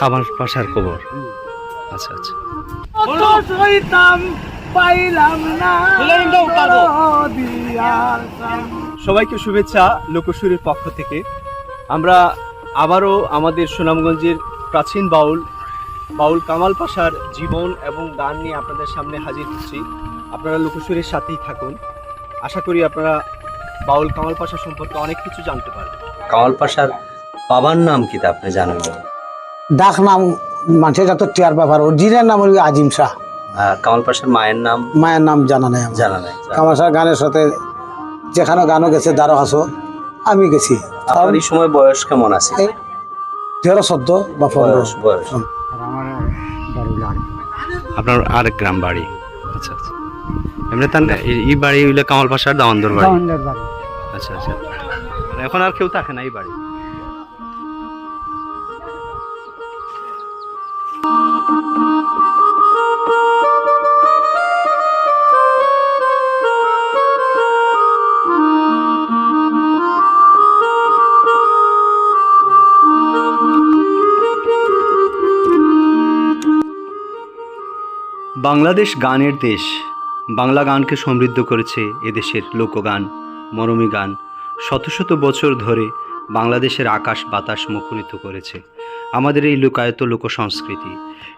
কামাল পাশার কবর। আচ্ছা আচ্ছা, সবাইকে শুভেচ্ছা লোকসুরের পক্ষ থেকে। আমরা আবারও আমাদের সুনামগঞ্জের প্রাচীন বাউল কামাল পাশার জীবন এবং গান নিয়ে আপনাদের সামনে হাজির হচ্ছি। আপনারা লোকসুরের সাথেই থাকুন। আশা করি আপনারা বাউল কামাল পাশা সম্পর্কে অনেক কিছু জানতে পারবেন। কামাল পাশার বাবার নাম কি তা আপনি জানেন? ডাক নাম মানুষের যত টিয়ার ব্যাপার, অরিজিনাল নাম হল আজিম শাহ। কামাল পাশার মায়ের নাম? মায়ের নাম জানা নাই আমার। জানা নাই। কামাল শাহ গানের সাথে যেখানে গানও গেছে দ্বারো হাসো, আমি গেছি। আপনার এই সময় বয়স কেমন আছে? 13-14 বা 15 বয়স। আপনার আরেক গ্রাম বাড়ি? আচ্ছা আচ্ছা, এমনি তান এই বাড়ি হইলে কামাল পাশার দাওয়ানদর বাড়ি। আচ্ছা আচ্ছা, এখন আর কেউ থাকে না এই বাড়ি? বাংলাদেশ গানের দেশ। বাংলা গানকে সমৃদ্ধ করেছে এদেশের লোকগান, মরমী গান। শত শত বছর ধরে বাংলাদেশের আকাশ বাতাস মুখরিত করেছে আমাদের এই লোকায়ত লোকসংস্কৃতি।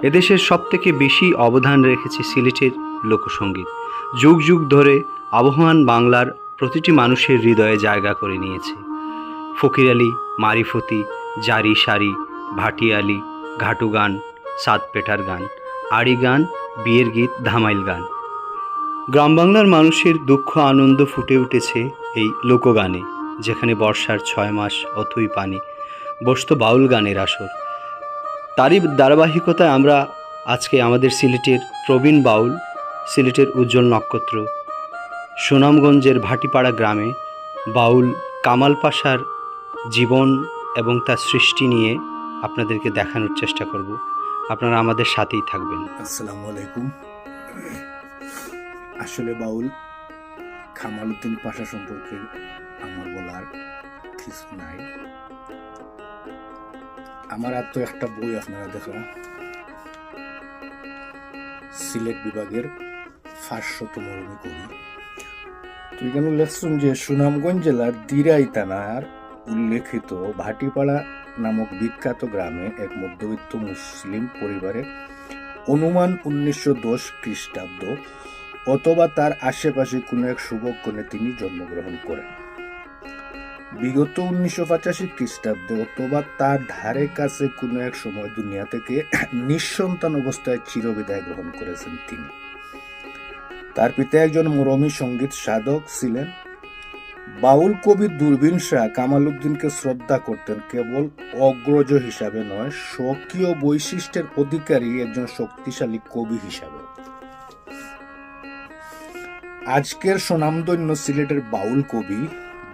এদেশের সবথেকে বেশি অবদান রেখেছে সিলেটের লোকসঙ্গীত। যুগ যুগ ধরে আবহমান বাংলার প্রতিটি মানুষের হৃদয়ে জায়গা করে নিয়েছে। ফকির আলী, মারিফতি, জারি সারি, ভাটিয়ালি, ঘাটু গান, সাত পেটার গান, আড়ি গান, বিয়ের গীত, ধামাইল গান। গ্রাম বাংলার মানুষের দুঃখ আনন্দ ফুটে উঠেছে এই লোকগানে, যেখানে বর্ষার 6 মাস অথই পানি বসত বাউল গানের আসর। তারই ধারাবাহিকতায় আমরা আজকে আমাদের সিলেটের প্রবীণ বাউল, সিলেটের উজ্জ্বল নক্ষত্র, সুনামগঞ্জের ভাটিপাড়া গ্রামে বাউল কামাল পাশার জীবন এবং তার সৃষ্টি নিয়ে আপনাদেরকে দেখানোর চেষ্টা করব। আপনারা আমাদের সাথেই থাকবেন। আসসালামু আলাইকুম। আসলে বাউল কামাল উদ্দিন পাশা সম্পর্কে আমার বলার কিছু নাই। আমার আর তো একটা বই আপনারা দেখা, সিলেট বিভাগের 500তম মরমী কবি। তো এখানে লেখছেন যে সুনামগঞ্জ জেলার দিরাই থানার উল্লেখিত ভাটিপাড়া নামক বিখ্যাত গ্রামে এক মধ্যবিত্ত মুসলিম পরিবারে অনুমান 1910 খ্রিস্টাব্দ অথবা তার আশেপাশে কোনো এক শুভক্ষণে তিনি জন্মগ্রহণ করেন। বিগত 1985 খ্রিস্টাব্দে অথবা তার ধারে কাছে কোনো এক সময় দুনিয়া থেকে নিঃসন্তান অবস্থায় চিরবিদায় গ্রহণ করেছেন তিনি। তার পিতা একজন মরমী সঙ্গীত সাধক ছিলেন। বাউল কবি দূরবীন শাহ কামাল উদ্দিনকে শ্রদ্ধা করতেন কেবল অগ্রজ হিসাবে নয়, স্বকীয় বৈশিষ্ট্যের অধিকারী একজন শক্তিশালী কবি হিসাবে। আজকের স্বনামধন্য সিলেটের বাউল কবি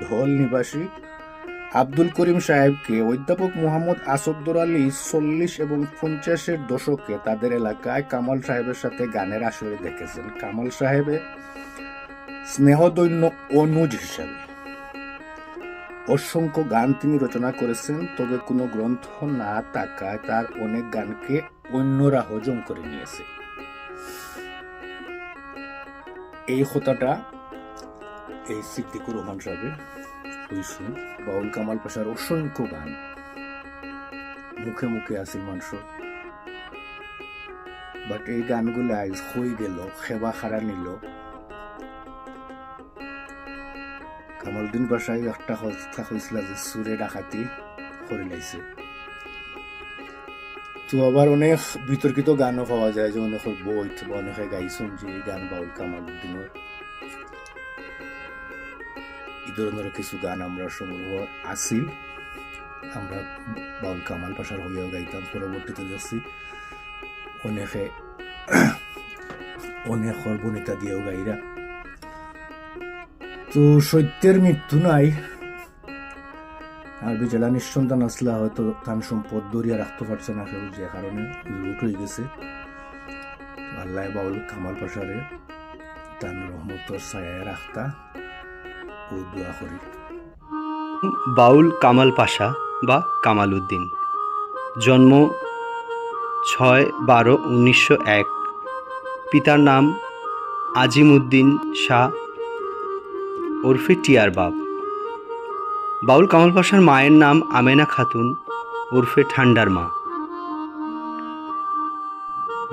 ধল নিবাসী আব্দুল করিম সাহেবকে অধ্যাপক মোহাম্মদ আসাদুর আলী 40 এবং 50-এর দশকে তাদের এলাকায় কামাল সাহেবের সাথে গানের আসরে দেখেছেন। কামাল সাহেবের স্নেহদৈন্য অনুজ হিসাবে অসংখ্য গান তিনি রচনা করেছেন, তবে কোনো গ্রন্থ না থাকায় তার অনেক গানকে অন্যরা হজম করে নিয়েছে। এই কথাটা এই সিদ্দিকুর রহমান সাহেবের হইছে। বাউল কামাল পাশার অসংখ্য গান মুখে মুখে আসিল মানুষ, বাট এই গানগুলো আজ হয়ে গেল, সেবা খারা নিল। কামালউদ্দিন পাশায় একটা কথা হয়েছিল যে সুরে ডাকাতি করে লাইছে। তো আবার অনেক বিতর্কিত গানও পাওয়া যায়, যে অনেকের বই বা অনেকে গাইছেন যে এই গান বাউল কামালউদ্দিনের। এই ধরনের কিছু গান আমরা সংগ্রহ আসিল, আমরা বাউল কামাল পাশার হইয়াও গাইতাম। পরবর্তীতে দেখছি অনেকে অনেক সর্বনেতা দিয়েও গাইরা। তো সত্যের মৃত্যু নাই, আর বেচারা নিঃসন্তান আসলা হয়তো তার সম্পদ দরিয়া রাখতে পারছে না কেউ, যে কারণে লুট হয়ে গেছে। আল্লাহ বাউল কামাল পাশারে তার রহমতর ছায়া রাখতা ও দোয়া করি। বাউল কামাল পাশা বা কামাল উদ্দিন, জন্ম 6/12/1901, পিতার নাম আজিমউদ্দিন শাহ ওরফে টিয়ার বাপ। বাউল কামাল পাশার মায়ের নাম আমেনা খাতুন ওরফে ঠান্ডার মা।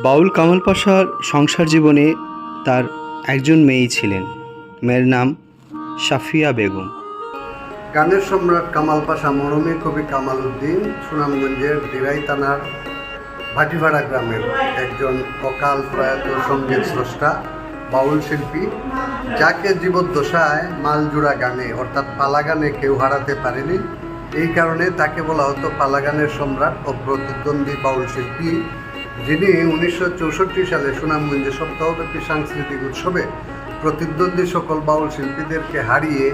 বাউল কামাল পাশার সংসার জীবনে তার একজন মেয়েই ছিলেন, মেয়ের নাম সাফিয়া বেগম। গানের সম্রাট কামাল পাশা মরমী কবি কামাল উদ্দিন সুনামগঞ্জের দিরাই থানার ভাটিভাড়া গ্রামের একজন অকাল প্রয়াত সঙ্গীত স্রষ্টা, বাউল শিল্পী, যাকে জীবদ্দশায় মালজোড়া গানে অর্থাৎ পালা গানে কেউ হারাতে পারেনি। এই কারণে তাকে বলা হতো পালা গানের সম্রাট ও প্রতিদ্বন্দ্বী বাউল শিল্পী, যিনি 1964 সালে সুনামগঞ্জে সপ্তাহব্যাপী সাংস্কৃতিক উৎসবে প্রতিদ্বন্দ্বী সকল বাউল শিল্পীদেরকে হারিয়ে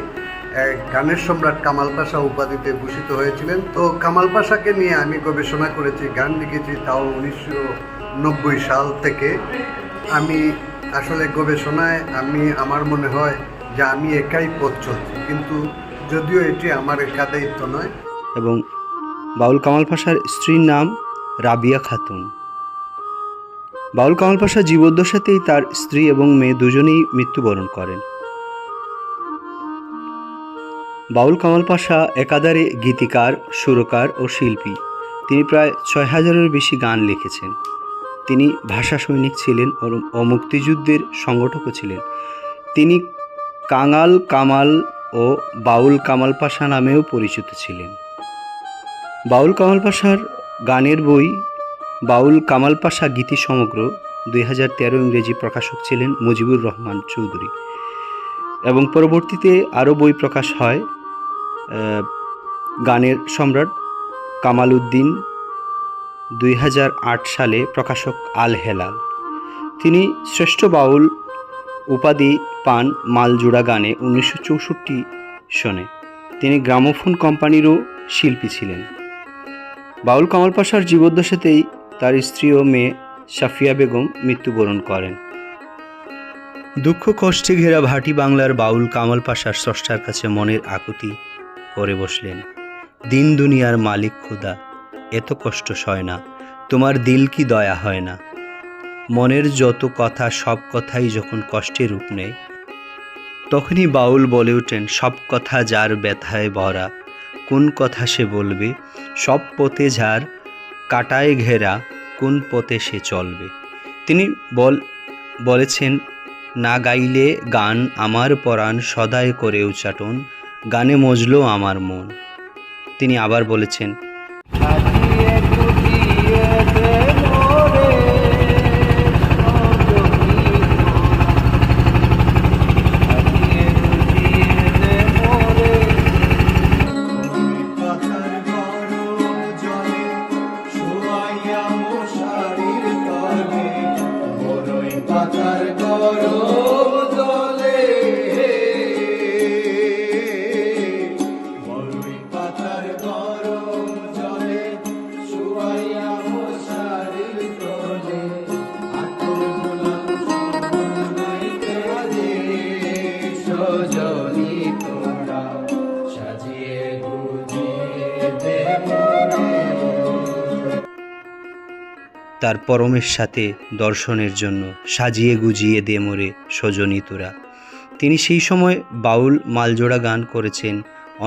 গানের সম্রাট কামাল পাশা উপাধিতে ভূষিত হয়েছিলেন। তো কামাল পাশাকে নিয়ে আমি গবেষণা করেছি, গান লিখেছি, তাও 1990 সাল থেকে। আমি আসলে গবেষণায় আমার মনে হয় যে আমি একাই পথ চলছি, কিন্তু যদিও এটি আমার একা দায়িত্ব নয়। এবং বাউল কামাল পাশার স্ত্রীর নাম রাবিয়া খাতুন। বাউল কামাল পাশা জীবদ্দশাতেই তার স্ত্রী এবং মেয়ে দুজনেই মৃত্যুবরণ করেন। বাউল কামাল পাশা একাধারে গীতিকার, সুরকার ও শিল্পী। তিনি প্রায় 6000-এর বেশি গান লিখেছেন। তিনি ভাষা সৈনিক ছিলেন ও মুক্তিযুদ্ধের সংগঠকও ছিলেন। তিনি কাঙাল কামাল ও বাউল কামাল পাশা নামেও পরিচিত ছিলেন। বাউল কামাল পাশার গানের বই বাউল কামাল পাশা গীতি সমগ্র 2013 ইংরেজি প্রকাশক ছিলেন মুজিবুর রহমান চৌধুরী, এবং পরবর্তীতে আরও বই প্রকাশ হয়। গানের সম্রাট কামাল উদ্দিন 2008 সালে, প্রকাশক আল হেলাল। তিনি শ্রেষ্ঠ বাউল উপাধি পান মালজোড়া গানে 1964 সনে। তিনি গ্রামোফোন কোম্পানিরও শিল্পী ছিলেন। বাউল কামাল পাশার জীবদ্দশাতেই তার স্ত্রী ও মেয়ে সাফিয়া বেগম মৃত্যুবরণ করেন। দুঃখ কষ্টে ঘেরা ভাটি বাংলার বাউল কামাল পাশার স্রষ্টার কাছে মনের আকুতি করে বসলেন। দিন দুনিয়ার মালিক খোদা, এত কষ্ট সয় না, তোমার দিল কি দয়া হয় না। মনের যত কথা, সব কথাই যখন কষ্টের রূপ নেয়, তখনই বাউল বলে ওঠেন, সব কথা যার ব্যথায় ভরা, কোন কথা সে বলবে, সব পথে যার কাটায় ঘেরা, কোন পথে সে চলবে। তিনি বলেছেন, না গাইলে গান আমার পরাণ সদায় করে উচ্চাটন, গানে মজলো আমার মন। তিনি আবার বলেছেন, তার পরমের সাথে দর্শনের জন্য সাজিয়ে গুজিয়ে দে মোরে সজনী তোরা। তিনি সেই সময় বাউল মালজোড়া গান করেছেন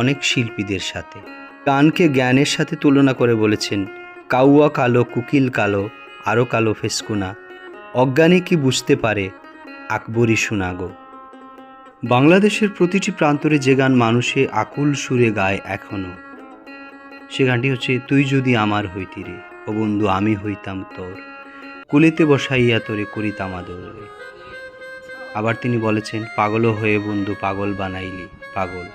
অনেক শিল্পীদের সাথে। গানকে জ্ঞানের সাথে তুলনা করে বলেছেন, কাউয়া কালো, কুকিল কালো, আরও কালো ফেসকুনা, অজ্ঞানে কি বুঝতে পারে আকবরী শোনাগো। বাংলাদেশের প্রতিটি প্রান্তরে যে গান মানুষে আকুল সুরে গায় এখনও, সে গানটি হচ্ছে, তুই যদি আমার হইতি রে, ও বন্ধু আমি হইতাম তোর, কুলেতে বসাইয়া তোরে করিতাম আদর রে। আবার তিনি বলেছেন, পাগল হয়ে বন্ধু পাগল বানাইলি পাগল,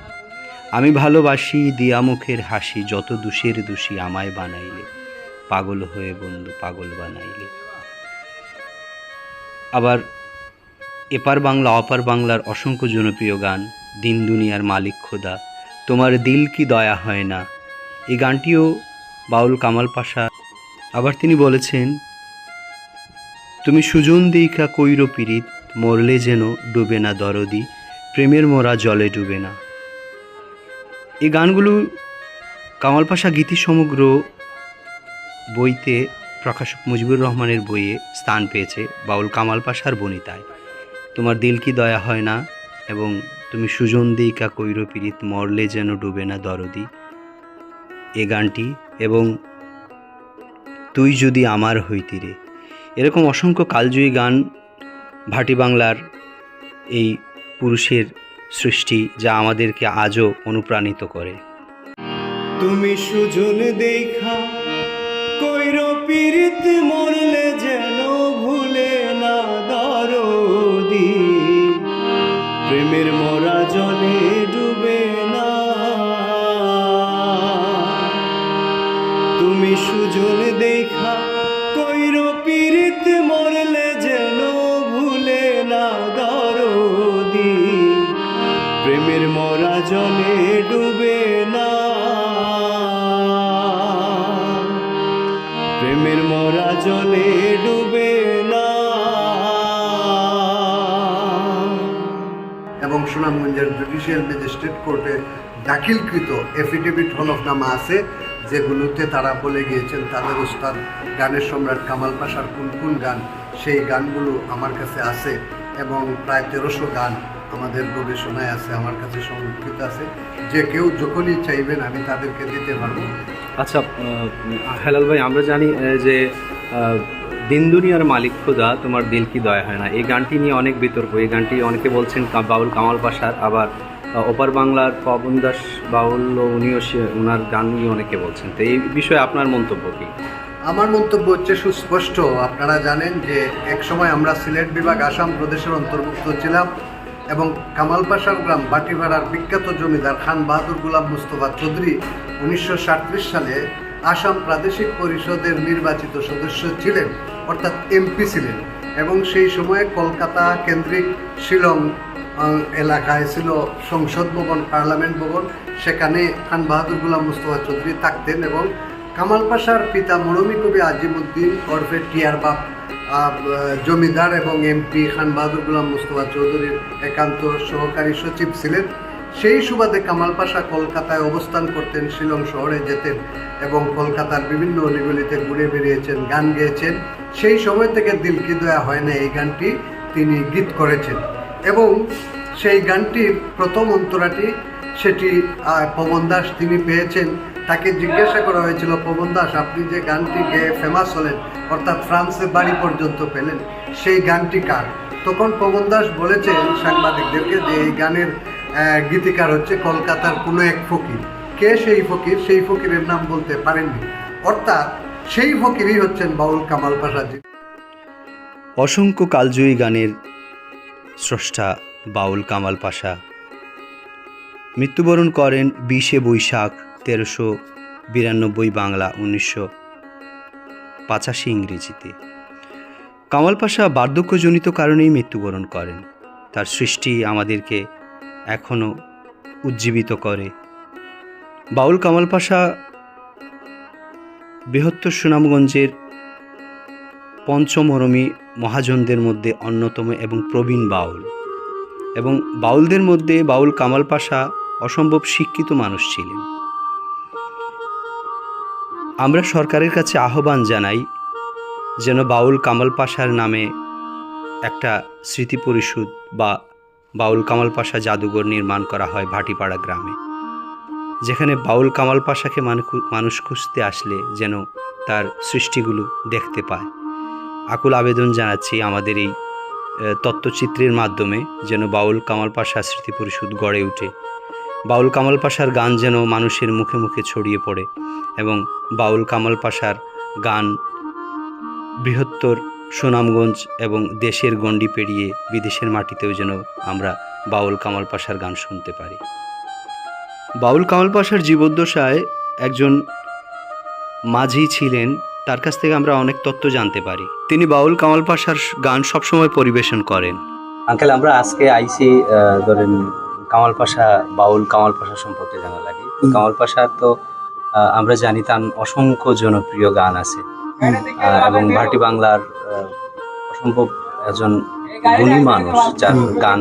আমি ভালোবাসি দিয়া মুখের হাসি, যত দোষের দোষী আমায় বানাইলে, পাগল হয়ে বন্ধু পাগল বানাইলে। আবার এপার বাংলা অপার বাংলার অসংখ্য জনপ্রিয় গান, দিন দুনিয়ার মালিক খোদা, তোমার দিল কি দয়া হয় না, এই গানটিও বাউল কামাল পাশা। আবার তিনি বলেছেন, তুমি সুজন দেইখা কইর পীড়িত, মরলে যেন ডুবে না দরদি, প্রেমের মোরা জলে ডুবে না। এই গানগুলো কামাল পাশা গীতি সমগ্র বইতে প্রকাশক মুজিবুর রহমানের বইয়ে স্থান পেয়েছে বাউল কামাল পাশার বনিতায়। তোমার দিল কি দয়া হয় না এবং তুমি সুজন দিকা কৈর পীড়িত মরলে যেন ডুবে না দরদি এ গানটি, এবং তুই যদি আমার হইতিরে, এরকম অসংখ্য কালজয়ী গান ভাটি বাংলার এই পুরুষের সৃষ্টি, যা আমাদেরকে আজও অনুপ্রাণিত করে। তুমি সুজন দেখা কইর পীড়িত মরলে যেন ভুলে না দরদি প্রেমের মরা জলে ডুবে না। তুমি সুজন দেখা কইর পীড়িত মরলে যেন ভুলে না দরদি প্রেমের মরা জলে ডুবে না, প্রেমের মরা জলে ডুবে না। এবং সুনামগঞ্জের জুডিশিয়াল ম্যাজিস্ট্রেট কোর্টে দাখিলকৃত এফিডেভিট হলফনামা আছে, যেগুলোতে তারা বলে গিয়েছেন তাদের উস্তাদ গানের সম্রাট কামাল পাশার কোন কোন গান, সেই গানগুলো আমার কাছে আছে এবং প্রায় 1300 গান আমাদের গবেষণায় আছে, আমার কাছে সংরক্ষিত আছে। যে কেউ যখনই চাইবেন আমি তাদেরকে দিতে পারবো। আচ্ছা হেলাল ভাই, আমরা জানি যে দিন দুনিয়ার মালিক খোদা তোমার দিল কি দয়া হয় না, এই গানটি নিয়ে অনেক বিতর্ক। এই গানটি অনেকে বলছেন বাউল কামাল পাশার, আবার ওপার বাংলার পবন দাস বাউল উনিও ওনার গান নিয়ে অনেকে বলছেন। তো এই বিষয়ে আপনার মন্তব্য কি? আমার মন্তব্য হচ্ছে সুস্পষ্ট। আপনারা জানেন যে একসময় আমরা সিলেট বিভাগ আসাম প্রদেশের অন্তর্ভুক্ত ছিলাম এবং কামাল পাশার গ্রাম বাটিভাড়ার বিখ্যাত জমিদার খান বাহাদুর গুলাম মুস্তফা চৌধুরী 1937 সালে আসাম প্রাদেশিক পরিষদের নির্বাচিত সদস্য ছিলেন, অর্থাৎ এমপি ছিলেন। এবং সেই সময়ে কলকাতা কেন্দ্রিক শিলং এলাকায় ছিল সংসদ ভবন, পার্লামেন্ট ভবন। সেখানে খান বাহাদুর গুলাম মুস্তফা চৌধুরী থাকতেন এবং কামাল পাশার পিতা মরমী কবি আজিমুদ্দিন ওরফে টিয়ার বাপ জমিদার এবং এমপি খান বাহাদুর গুলাম মুস্তফা চৌধুরীর একান্ত সহকারী সচিব ছিলেন। সেই সুবাদে কামাল পাশা কলকাতায় অবস্থান করতেন, শিলং শহরে যেতেন এবং কলকাতার বিভিন্ন অলিগলিতে ঘুরে বেরিয়েছেন, গান গেয়েছেন। সেই সময় থেকে দিল কি দয়া হয় না এই গানটি তিনি গীত করেছেন এবং সেই গানটির প্রথম অন্তরাটি সেটি পবন দাস তিনি পেয়েছেন। তাকে জিজ্ঞাসা করা হয়েছিল, পবন দাস আপনি যে গানটি গেয়ে ফেমাস হলেন, অর্থাৎ ফ্রান্সে বাড়ি পর্যন্ত পেলেন, সেই গানটি কার? তখন পবন দাস বলেছেন সাংবাদিকদেরকে যে এই গানের গীতিকার হচ্ছে কলকাতার কোনো এক ফকির। কে সেই ফকির? সেই ফকিরের নাম বলতে পারেননি, অর্থাৎ সেই ফকিরই হচ্ছেন বাউল কামাল পাশাজি। অসংখ্য কালজয়ী গানের স্রষ্টা বাউল কামাল পাশা মৃত্যুবরণ করেন 20 বৈশাখ 1392 বাংলা, 1985 ইংরেজিতে। কামাল পাশা বার্ধক্যজনিত কারণেই মৃত্যুবরণ করেন। তার সৃষ্টি আমাদেরকে এখনও উজ্জীবিত করে। বাউল কামাল পাশা বৃহত্তর সুনামগঞ্জের পঞ্চমরমী মহাজনদের মধ্যে অন্যতম এবং প্রবীণ বাউল, এবং বাউলদের মধ্যে বাউল কামাল পাশা অসম্ভব শিক্ষিত মানুষ ছিলেন। আমরা সরকারের কাছে আহ্বান জানাই যেন বাউল কামাল পাশার নামে একটা স্মৃতি পরিষদ বা বাউল কামাল পাশা জাদুঘর নির্মাণ করা হয় ভাটিপাড়া গ্রামে, যেখানে বাউল কামাল পাশাকে মানুষ খুঁজতে আসলে যেন তার সৃষ্টিগুলো দেখতে পায়। আকুল আবেদন জানাচ্ছি আমাদের এই তত্ত্বচিত্রের মাধ্যমে যেন বাউল কামাল পাশা স্মৃতি পরিষদ গড়ে ওঠে, বাউল কামাল পাশার গান যেন মানুষের মুখে মুখে ছড়িয়ে পড়ে এবং বাউল কামাল পাশার গান বৃহত্তর সুনামগঞ্জ এবং দেশের গণ্ডি পেরিয়ে বিদেশের মাটিতেও যেন আমরা বাউল কামাল পাশার গান শুনতে পারি। বাউল কামাল পাশার জীবদ্দশায় একজন মাঝি ছিলেন, তার কাছ থেকে আমরা অনেক তথ্য জানতে পারি। তিনি বাউল কামাল পাশার গান সবসময় পরিবেশন করেন। আঙ্কেল, আমরা আজকে আইসি ধরেন কামাল পাশা, বাউল কামাল পাশা সম্পর্কে জানা লাগে। কামাল পাশার তো আমরা জানি তার অসংখ্য জনপ্রিয় গান আছে এবং ভাটি বাংলার অসম্ভব একজন গুণী মানুষ, যার গান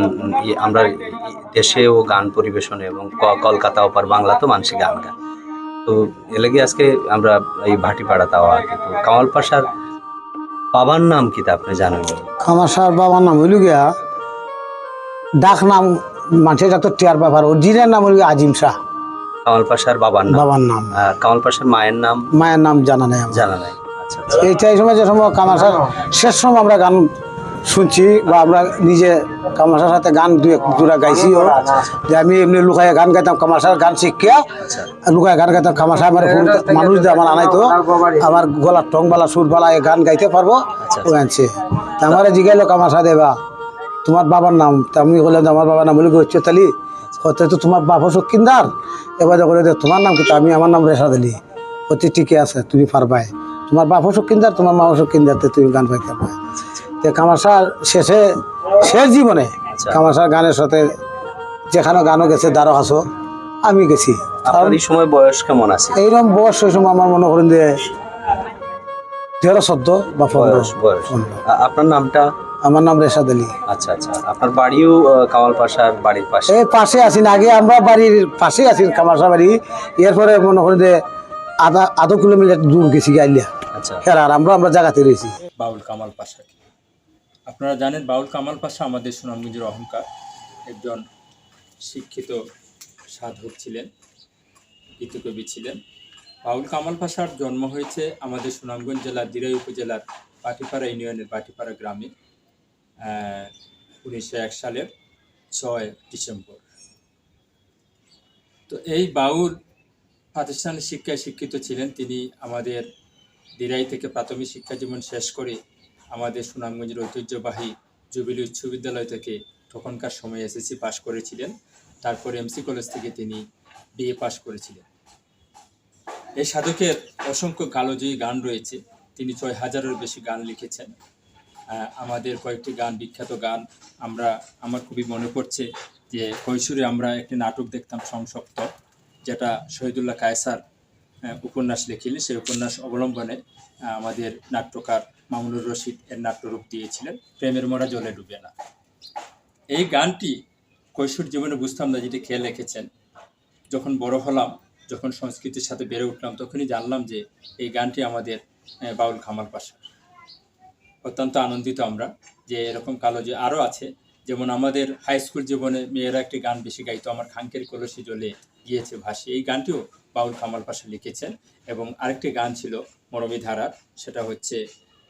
আমরা দেশেও গান পরিবেশনে এবং কলকাতা ওপার বাংলা তো মানুষই গান গায়। তো এলাকি আজকে আমরা এই ভাটিপাড়া তাও আর কি। তো কামাল পাশার বাবার নাম কি তা আপনি জানেন? কামাশার বাবার নাম হইল গিয়া, ডাক নাম মানুষের ডাক্তার টিয়ার ব্যাপার, অরিজিনাল নাম হইল আজিম শাহ কামাল পাশার বাবার নাম। বাবার নাম। আর কামাল পাশার মায়ের নাম মায়ের নাম জানা নেই আমার। জানা নাই। আচ্ছা আচ্ছা। এইটাই সময় যে সময় কামাশার শেষ সময় আমরা গান শুনছি বা আমরা নিজে কামাশার সাথে গান দুই এক দুটা গাইছিও, যে আমি এমনি লুকায় গান গাইতাম, কামাশার গান শিখিয়া লুকায় গান গাইতাম। কামাশা আমার মানুষ দিয়ে আমার আনাইতো, আমার গলার টংবালা সুরবালা এ গান গাইতে পারবো, ও আনছে। তা আমার জিগাইলো কামাশা দেবা তোমার বাবার নাম, তা আমি বললাম আমার বাবার নাম বলি গচ্ছ তালি, হতে তো তোমার বাবা শৌখিনদার, এবার বলে তোমার নাম কি? আমি আমার নাম রেশাদ আলী। হতে ঠিকই আছে, তুমি পারবাই, তোমার বাবা শৌখিনদার তোমার মা শৌখিনদার, তুমি গান পাইতে পারবে। তো কামাশার শেষ জীবনে কামাশার গানের সাথে যেখানে গানও গেছে দ্বারো হাসো, আমি গেছি। আপনার এই সময় বয়স কেমন আছে? এইরকম বয়স ওই সময় আমার মনে করেন যে 13-14 বা 15। আপনার নামটা? আমার নাম রেশাদ আলী। আচ্ছা আচ্ছা। আপনার বাড়িও কামাল পাশার বাড়ির পাশে? এই পাশে আছি না, আগে আমরা বাড়ির পাশে আছি কামাশা বাড়ি, এরপরে মনে করেন যে আধা কিলোমিটার দূর গেছি গাইলিয়া। আচ্ছা। আর আমরা জায়গাতে রয়েছি। বাউল কামাল পাশাকে আপনারা জানেন, বাউল কামাল পাশা আমাদের সুনামগঞ্জের অহংকার, একজন শিক্ষিত সাধক ছিলেন, গীতকবি ছিলেন। বাউল কামাল পাশার জন্ম হয়েছে আমাদের সুনামগঞ্জ জেলার দিরাই উপজেলার বাটিপাড়া ইউনিয়নের বাটিপাড়া গ্রামে 1901 সালের 6 ডিসেম্বর। তো এই বাউল প্রাতিষ্ঠানিক শিক্ষায় শিক্ষিত ছিলেন। তিনি আমাদের দিরাই থেকে প্রাথমিক শিক্ষা জীবন শেষ করে আমাদের সুনামগঞ্জের ঐতিহ্যবাহী জুবিলি উচ্চ বিদ্যালয় থেকে তখনকার সময় এসএসসি পাশ করেছিলেন। তারপর এমসি কলেজ থেকে তিনি বিএ পাশ করেছিলেন। এই সাধকের অসংখ্য কালোজয়ী গান রয়েছে, তিনি 6000-এর বেশি গান লিখেছেন। আমাদের কয়েকটি গান, বিখ্যাত গান আমার খুবই মনে পড়ছে যে কৈশোরে আমরা একটি নাটক দেখতাম সংসপ্ত, যেটা শহীদুল্লাহ কায়সার উপন্যাস লিখিলেন। সেই উপন্যাস অবলম্বনে আমাদের নাট্যকার মামুনুর রশিদ এর নাট্যরূপ দিয়েছিলেন, প্রেমের মরা জলে ডুবে না। এই গানটি কৈশোর জীবনে বুঝতাম না যেটি খেয়ে লিখেছেন। যখন বড় হলাম, যখন সংস্কৃতির সাথে বেড়ে উঠলাম, তখনই জানলাম যে এই গানটি আমাদের বাউল কামাল পাশা। অত্যন্ত আনন্দিত আমরা যে এরকম কালো যে আরও আছে। যেমন আমাদের হাই স্কুল জীবনে মেয়েরা একটি গান বেশি গাইতো, আমার খাঙ্কের কলসি জ্বলে গিয়েছে ভাসি। এই গানটিও বাউল কামাল পাশা লিখেছেন। এবং আরেকটি গান ছিল মরমী ধারার, সেটা হচ্ছে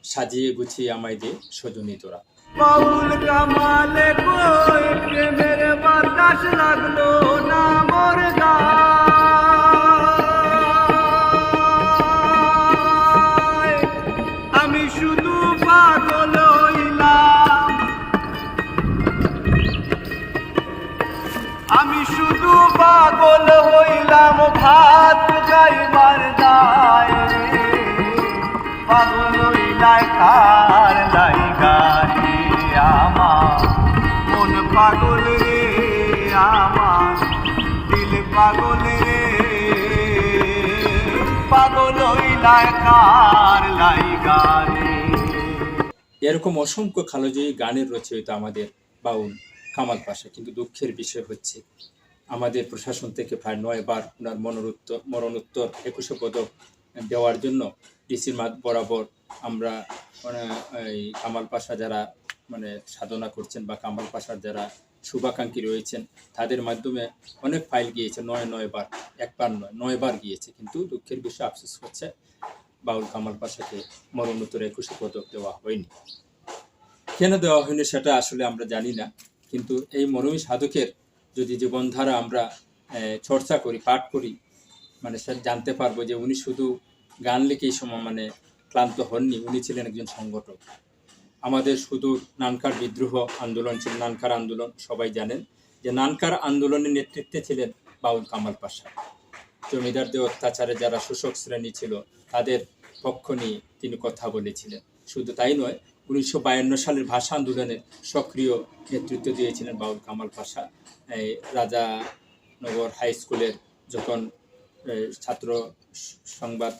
সাজিয়ে গুছিয়ে আমায় দে সজনী তোরা। বাউল কামালে কই প্রেমের বাতাস লাগলো না মোর গায়, আমি শুধু পাগল হইলাম, আমি শুধু পাগল হইলাম ভাত গাইবার দায়, পাগল হইলাই কার লাইগা রে আমার মন পাগল রে, আমার দিল পাগল রে, পাগল হইলাই কার লাইগা রে। এরকম অসংখ্য কালোজয়ী গানের রচয়িতা আমাদের বাউল কামাল পাশা। কিন্তু দুঃখের বিষয় হচ্ছে আমাদের প্রশাসন থেকে প্রায় 9 বার ওনার মরণোত্তর 21 পদক দেওয়ার জন্য ডিসির বরাবর আমরা এই কামাল পাশা যারা সাধনা করছেন বা কামাল পাশার যারা শুভাকাঙ্ক্ষী রয়েছেন, তাদের মাধ্যমে অনেক ফাইল গিয়েছে। 9 বার, একবার নয় 9 বার গিয়েছে। কিন্তু দুঃখের বিষয়, আফসোস হচ্ছে বাউল কামাল পাশাকে মরণোত্তর 21 পদক দেওয়া হয়নি। কেন দেওয়া হয়নি সেটা আসলে আমরা জানি না। কিন্তু এই মরমী সাধকের যদি জীবনধারা আমরা চর্চা করি, পাঠ করি, সেটা জানতে পারবো যে উনি শুধু গান লিখে এই সময় ক্লান্ত হননি, উনি ছিলেন একজন সংগঠক। আমাদের শুধু নানকার বিদ্রোহ আন্দোলন ছিল, নানকার আন্দোলন সবাই জানেন যে নানকার আন্দোলনের নেতৃত্বে ছিলেন বাউল কামাল পাশা। জমিদারদের অত্যাচারে যারা শোষক শ্রেণী ছিল তাদের পক্ষ নিয়ে তিনি কথা বলেছিলেন। শুধু তাই নয়, 1952 সালের ভাষা আন্দোলনের সক্রিয় নেতৃত্ব দিয়েছিলেন বাউল কামাল পাশা। রাজানগর হাই স্কুলের যখন ছাত্র সংবাদ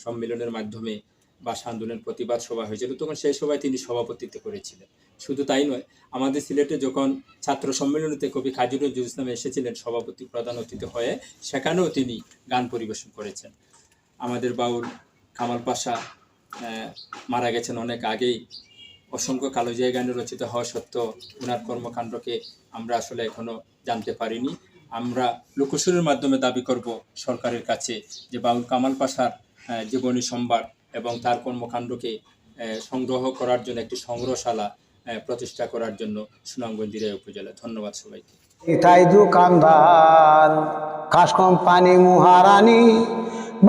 সম্মেলনের মাধ্যমে ভাষা আন্দোলনের প্রতিবাদ সভা হয়েছিল, তখন সেই সভায় তিনি সভাপতিত্ব করেছিলেন। শুধু তাই নয়, আমাদের সিলেটে যখন ছাত্র সম্মেলনীতে কবি কাজী নজরুল ইসলাম এসেছিলেন সভাপতি প্রধান অতিথি হয়ে, সেখানেও তিনি গান পরিবেশন করেছেন। আমাদের বাউল কামাল পাশা মারা গেছেন অনেক আগেই। অসংখ্য কালোজিয়া গানে রচিত হওয়া সত্ত্বেও ওনার কর্মকাণ্ডকে আমরা আসলে এখনো জানতে পারিনি। আমরা লোকসুরের মাধ্যমে দাবি করব সরকারের কাছে যে বাউল কামাল পাশার জীবনী সম্ভার এবং তার কর্মকাণ্ডকে সংগ্রহ করার জন্য একটি সংগ্রহশালা প্রতিষ্ঠা করার জন্য সুনামগঞ্জ দিরাই উপজেলা। ধন্যবাদ সবাইকে। তাই দোকানদার কাশ কোম্পানি মহারানী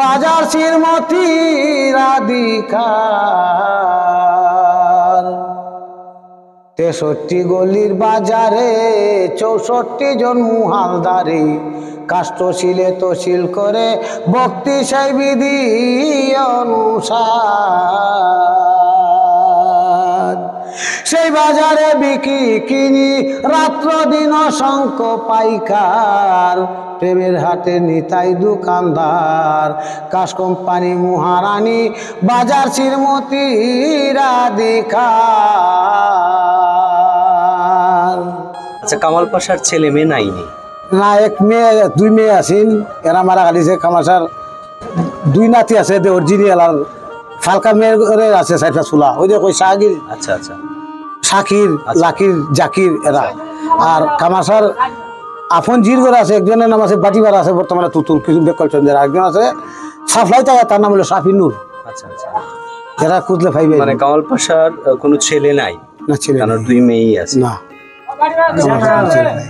বাজার শ্রীমতী রাধিকার 63 গলির বাজারে 64 জন মুহালদারি কাষ্ট শিলে তশিল করে ভক্তি সেই বিধি অনুসার সেই বাজারে বিকি কিনি রাত্র দিন অসংখ্য পাইকার প্রেমের হাটে নিতাই দোকানদার কাশ কোম্পানি মহারানী বাজার শ্রীমতী রাধিকার। আচ্ছা, কামাল পাশার ছেলে মেয়ে নাইনি? না, এক মেয়ে 2 মেয়ে আছেন, এরা মারা গেছে। কামাশার 2 নাতি আছে, অরিজিনাল আর ফালকা মেয়ের আছে 4টা চুলা। ওই যে কই শাকির, আচ্ছা আচ্ছা, শাকির, লাকির, জাকির এরা। আর কামাশার আপন জির করে আছে, একজনের নাম আছে বাটিবার আছে বর্তমানে তুতুল কিছু বেকল চন্দ্র, একজন আছে সাফলাই থাকে, তার নাম হলো সাফি নূর। আচ্ছা আচ্ছা, এরা খুঁজলে পাইবে। মানে কামাল পাশার কোনো ছেলে নাই? না, ছেলে কারণ 2 মেয়েই আছে। না, কামাশার কোনো ছেলে নাই।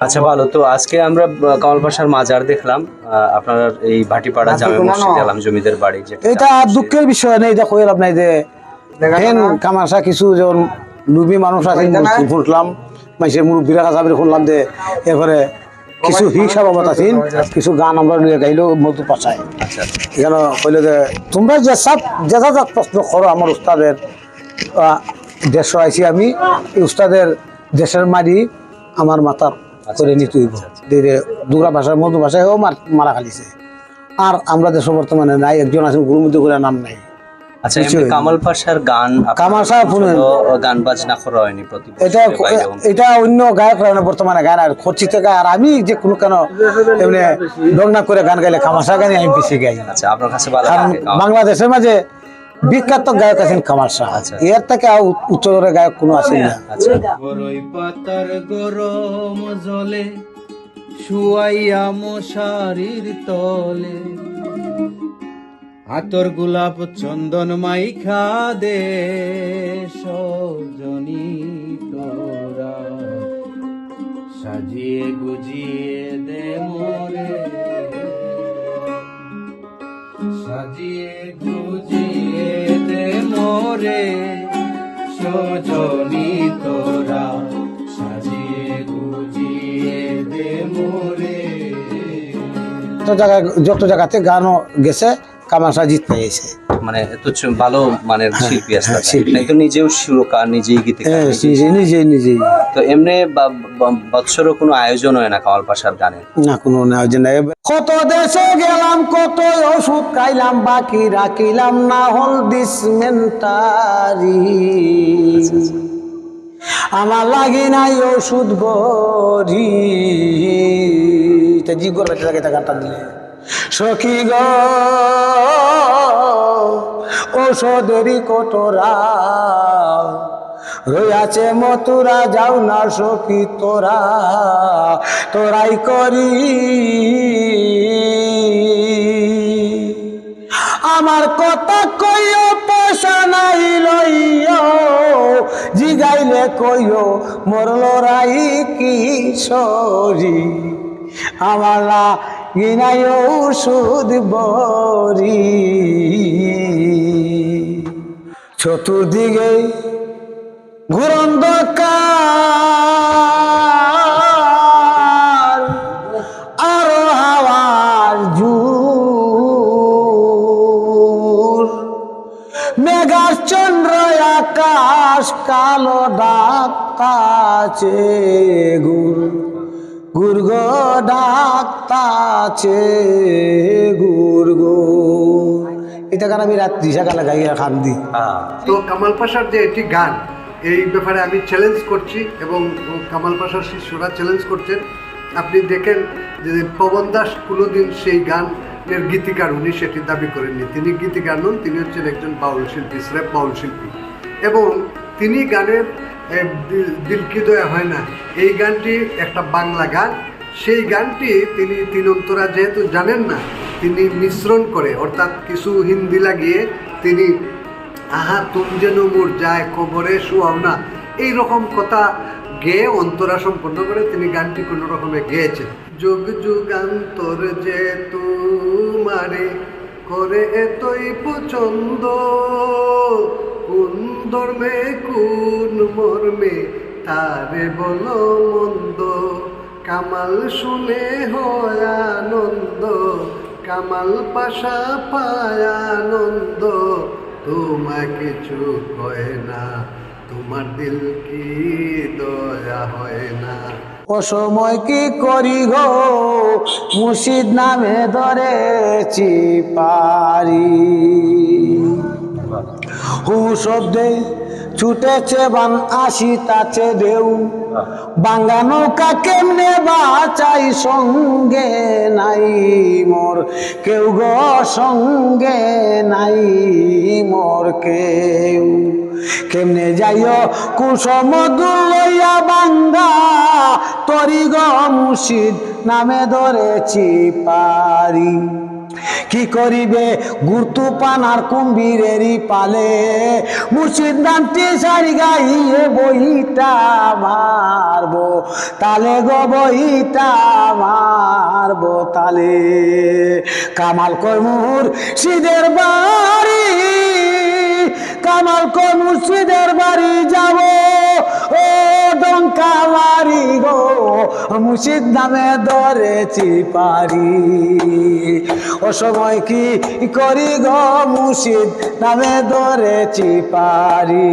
আচ্ছা, ভালো। তো আজকে আমরা কামাল পাশার মাজার দেখলাম, আপনার এই ভাটিপাড়া জামে মসজিদ আলম জমিদের বাড়ি। এটা দুঃখের বিষয় নেই, এটা কইলাম নাই যে হেন কামাশা কিছু যখন লুবি মানুষ আছে শুনলাম, মানুষের মুরব্বীরা কাছে আমি শুনলাম যে এরপরে কিছু হিংসা বাবদ আছেন, কিছু গান আমরা নিয়ে গাইলেও মধু পাশায়। আচ্ছা, এখানে কইলে যে তোমরা যে সব যা প্রশ্ন করো আমার উস্তাদের দেশ আইছি আমি, এই উস্তাদের দেশের মারি আমার মাথার করে নিতে হইব। দুগরা ভাষার মধু ভাষায় ও মারা খালিছে। আর আমরা দেশ বর্তমানে নাই, একজন আছেন গুরুমুদ্দ করে নাম নাই। আচ্ছা, কামাল পাশার গান গান বাজনা করা হয়নি? এটা অন্য গায়করা বর্তমানে গান আর খরচিত গায়, আর আমি যে কোনো কেন এমনি ডংনা করে গান গাইলে কামাশা গানই আমি বেশি গাই। আচ্ছা, আপনার কাছে ভালো কারণ বাংলাদেশের মাঝে বিখ্যাত গায়ক আছেন কামাল শাহ, এর থেকে উচ্চতরের গায়ক কোনো আছেন না। বড়ই পাতার গরম জলে শুয়াইয়া মশারির তলে হাতর গোলাপ চন্দন মাইখা দে সজনী তোরা সাজিয়ে গুজিয়ে দে মোরে, সাজিয়ে গুজিয়ে দে মোরে সজনী তোরা সাজিয়ে গুজিয়ে দে মোরে। যত জায়গাতে গানও গেছে কামাশা জিত পেয়েছে। মানে এত ভালো মানের শিল্পী আছে, তো নিজেও সুরকার, নিজেই গীতি নিজেই। তো এমনি বৎসরও কোনো আয়োজন হয় না কামাল পাশার গানের? না, কোনো আয়োজন নাই। কত দেশে গেলাম, কত ওষুধ খাইলাম, বাকি রাখিলাম না হল ডিসমেন্টারি। আমার লাগি নাই ওষুধ বড়ি, জি করে গানটা দিলে সখী গ ঔষধেরই কটোরা রইয়াছে মথুরা, যাও না সখী তোরা, তোরাই করি আমার কথা কইও, পয়সা নাই লইও, জিগাইলে কইও মরল রাই কিশোরী, আমার গিনাই ওষুধ বড়ি। চতুর্দিকে ঘুরন্ধকার আরো হাওয়ার জোর, মেঘার চন্দ্র আকাশ কালো ডাকতাছে গুর গুর্গ ডাকতাছে গুর্গ। এটা গান আমি রাত্রি সকালে গাইয়া খান দি। তো কামাল পাশার যে এটি গান, এই ব্যাপারে আমি চ্যালেঞ্জ করছি এবং কামাল পাশার শিষ্যরা চ্যালেঞ্জ করছেন। আপনি দেখেন যে পবন দাস কোনোদিন সেই গানের গীতিকার, উনি সেটি দাবি করেননি। তিনি গীতিকার নন, তিনি হচ্ছেন একজন বাউল শিল্পী, স্রেফ বাউল শিল্পী। এবং তিনি গানের দিল কি দয়া হয় না, এই গানটি একটা বাংলা গান। সেই গানটি তিনি তিনন্তরা যেহেতু জানেন না, তিনি মিশ্রণ করে, অর্থাৎ কিছু হিন্দি লাগিয়ে তিনি আহা তুম যেন মোর যায় কবরে শুয়াও না, এইরকম কথা গেয়ে অন্তরা সম্পন্ন করে তিনি গানটি কোনো রকমে গেয়েছেন। যুগ যুগান্তর যে তোমারে করে এতই পছন্দ, কোন ধর্মে কোন মর্মে তারে বলো মন্দ, কামাল শুনে হয় আনন্দ, কামাল পাশা পায় আনন্দ, তোমার কিছু কয় না, তোমার দিল কি দয়া হয় না। ও সময় কি করি গো মুর্শিদ নামে ধরেছি পারি, হু শব্দে ছুটেছে বান আসি তাছে ঢেউ, বাঙ্গা নৌকা কেমনে বাঁচাই সঙ্গে নাই মোর কেউ গো, সঙ্গে নাই মোর কেউ, কেমনে যাইও কুসমুদ্র লইয়া বাঙ্গা তরি গো মুর্শিদ নামে ধরেছি পারি, কি করিবে গুরতু পানার কুম্ভীরেরই পালে, মুর্শিদ নামটি সারি গাইয়ে বইটা মারবো তালে গো, বইটা মারবো তালে, কামাল কই মুর্শিদের বাড়ি, কামাল কই মুর্শিদের বাড়ি যাব, ও ডঙ্কা মারি গো মুর্শিদ নামে ধরেছি পারি, ও সময় কি করি গো মুর্শিদ নামে ধরেছি পারি।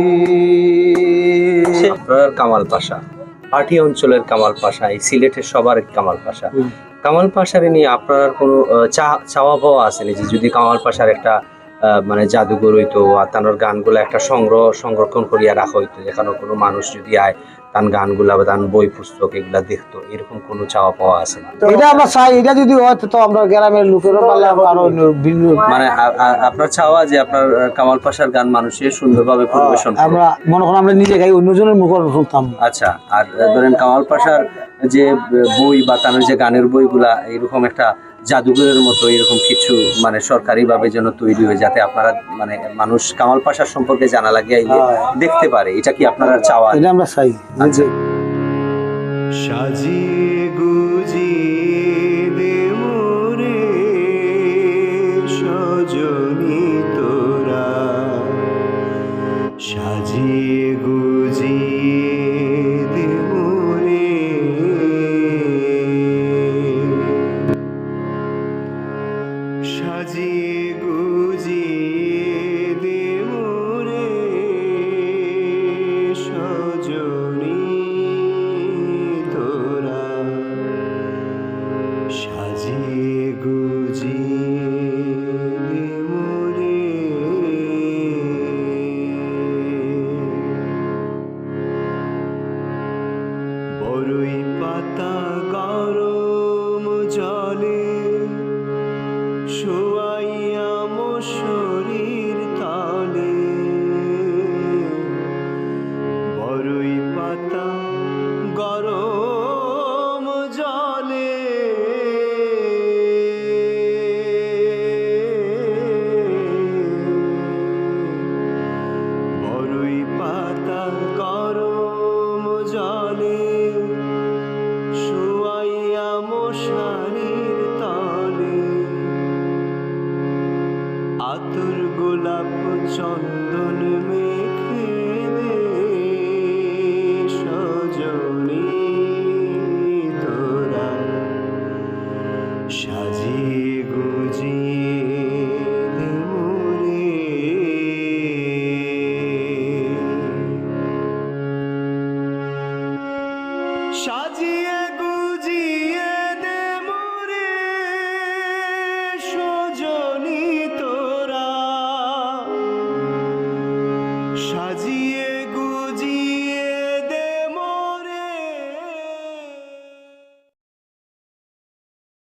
আপনার কামাল পাশা, পার্টি অঞ্চলের কামাল পাশা, এই সিলেটের সবার কামাল পাশা, কামাল পাশার নিয়ে আপনার কোনো চাওয়া পাওয়া আছে যে যদি কামাল পাশার একটা মানে জাদুঘর হইতো, আর তার গানগুলো একটা সংরক্ষণ করিয়া রাখা হইতো, যেখানে কোনো মানুষ যদি আয় তার গানগুলা বা তার বই পুস্তক এগুলা দেখতো, এরকম কোনো চাওয়া পাওয়া আছে না? এটা আমরা চাই, এটা যদি হয় তো আমরা গ্রামের লোকেরও পারলে আরো মানে আপনার চাওয়া যে আপনার কামাল পাশার গান মানুষের সুন্দরভাবে পরিবেশন করে। আমরা মনে করেন আমরা নিজে গাই, অন্যজনের মুখ শুনতাম। আচ্ছা, আর ধরেন কামাল পাশার যে বই বা তার যে গানের বইগুলা এরকম একটা জাদুঘরের মতো এরকম কিছু মানে সরকারিভাবে যেন তৈরি হয়, যাতে আপনারা মানে মানুষ কামাল পাশার সম্পর্কে জানা লাগিয়ে দেখতে পারে, এটা কি আপনারা চাওয়া? এটা আমরা চাই। আচ্ছা, সাজিয়ে গুজিয়ে দে মোরে সজনী তোরা, সাজিয়ে গুজিয়ে দে মোরে, সাজিয়ে গুজিয়ে দে মোরে সজনী তোরা, সাজিয়ে গুজিয়ে দে মোরে। বড়ই পাতা গরম জলে শোয়াইয়া মো শরীর তলে, বড়ই পাতা গরম জলে, বড়ই পাতা গরম জলে শোয়াইয়া মশারির তলে, আতর গোলাপ চন্দ্র